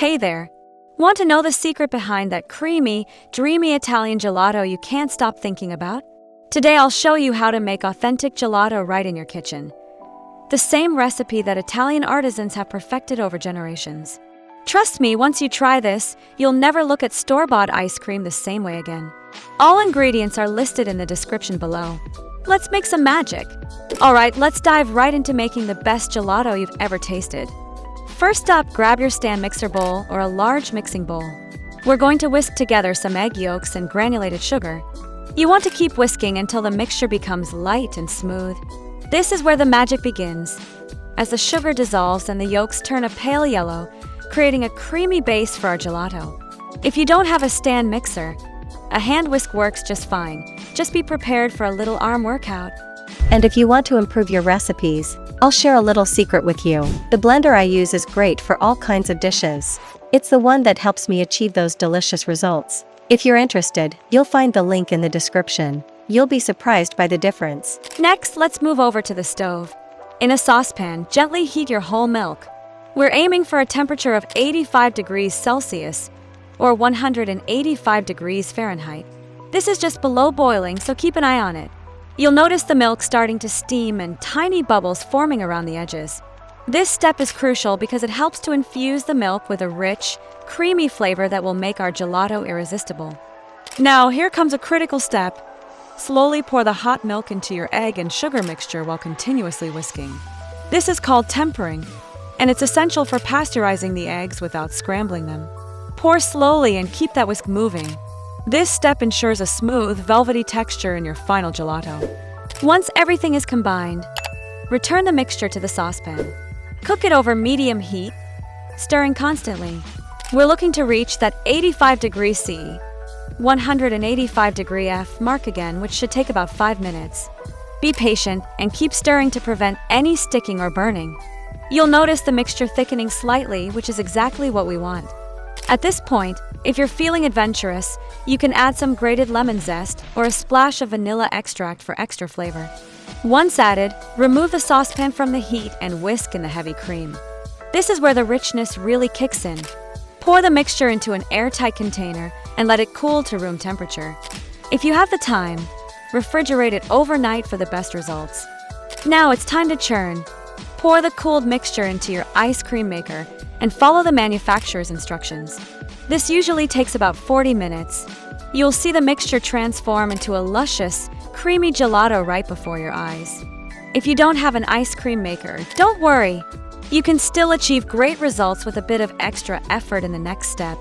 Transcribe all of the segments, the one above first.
Hey there! Want to know the secret behind that creamy, dreamy Italian gelato you can't stop thinking about? Today I'll show you how to make authentic gelato right in your kitchen. The same recipe that Italian artisans have perfected over generations. Trust me, once you try this, you'll never look at store-bought ice cream the same way again. All ingredients are listed in the description below. Let's make some magic! Alright, let's dive right into making the best gelato you've ever tasted. First up, grab your stand mixer bowl or a large mixing bowl. We're going to whisk together some egg yolks and granulated sugar. You want to keep whisking until the mixture becomes light and smooth. This is where the magic begins. As the sugar dissolves and the yolks turn a pale yellow, creating a creamy base for our gelato. If you don't have a stand mixer, a hand whisk works just fine. Just be prepared for a little arm workout. And if you want to improve your recipes, I'll share a little secret with you. The blender I use is great for all kinds of dishes. It's the one that helps me achieve those delicious results. If you're interested, you'll find the link in the description. You'll be surprised by the difference. Next, let's move over to the stove. In a saucepan, gently heat your whole milk. We're aiming for a temperature of 85 degrees Celsius or 185 degrees Fahrenheit. This is just below boiling, so keep an eye on it. You'll notice the milk starting to steam and tiny bubbles forming around the edges. This step is crucial because it helps to infuse the milk with a rich, creamy flavor that will make our gelato irresistible. Now, here comes a critical step. Slowly pour the hot milk into your egg and sugar mixture while continuously whisking. This is called tempering, and it's essential for pasteurizing the eggs without scrambling them. Pour slowly and keep that whisk moving. This step ensures a smooth, velvety texture in your final gelato. Once everything is combined, return the mixture to the saucepan. Cook it over medium heat, stirring constantly. We're looking to reach that 85 degrees C, 185 degree F mark again, which should take about 5 minutes. Be patient and keep stirring to prevent any sticking or burning. You'll notice the mixture thickening slightly, which is exactly what we want. At this point, if you're feeling adventurous, you can add some grated lemon zest or a splash of vanilla extract for extra flavor. Once added, remove the saucepan from the heat and whisk in the heavy cream. This is where the richness really kicks in. Pour the mixture into an airtight container and let it cool to room temperature. If you have the time, refrigerate it overnight for the best results. Now it's time to churn. Pour the cooled mixture into your ice cream maker and follow the manufacturer's instructions. This usually takes about 40 minutes. You'll see the mixture transform into a luscious, creamy gelato right before your eyes. If you don't have an ice cream maker, don't worry. You can still achieve great results with a bit of extra effort in the next step.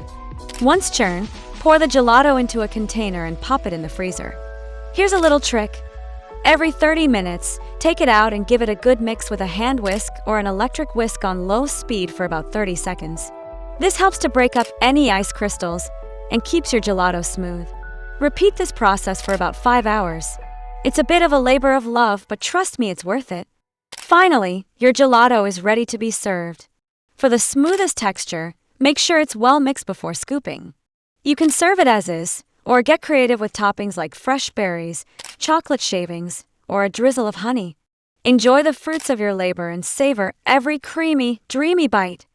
Once churned, pour the gelato into a container and pop it in the freezer. Here's a little trick. Every 30 minutes, take it out and give it a good mix with a hand whisk or an electric whisk on low speed for about 30 seconds. This helps to break up any ice crystals and keeps your gelato smooth. Repeat this process for about 5 hours. It's a bit of a labor of love, but trust me, it's worth it. Finally, your gelato is ready to be served. For the smoothest texture, make sure it's well mixed before scooping. You can serve it as is, or get creative with toppings like fresh berries, chocolate shavings, or a drizzle of honey. Enjoy the fruits of your labor and savor every creamy, dreamy bite.